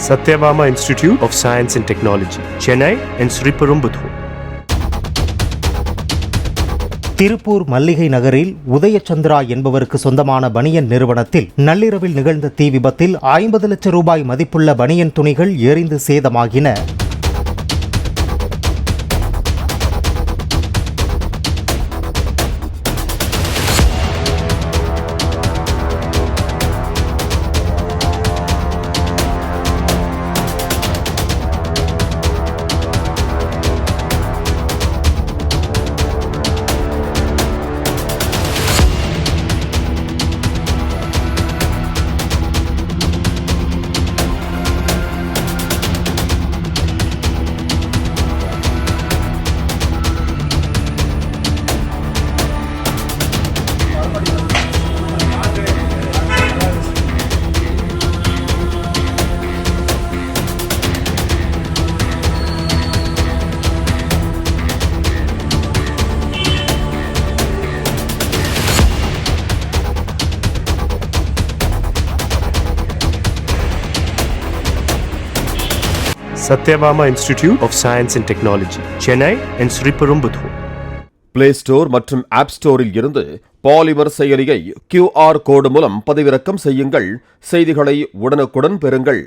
Satyabama Institute of Science and Technology, Chennai and Sriperumbudur. Tiruppur மல்லிகை நகரில் உதயச்சந்திரா என்பவருக்கு சொந்தமான பனியன் நிறுவனத்தில் நள்ளிரவில் நிகழ்ந்த தீ விபத்தில் 50 லட்சம் ரூபாய் மதிப்புள்ள பனியன் துணிகள் எரிந்து சேதமாகின. Satyabama Institute of Science and Technology, Chennai and Sriperumbudur. Play store மற்றும் ஆப் ஸ்டோரில் இருந்து பாலிமர் செயலியை QR கோடு மூலம் பதிவிறக்கம் செய்யுங்கள். செய்திகளை உடனுக்குடன் பெறுங்கள்.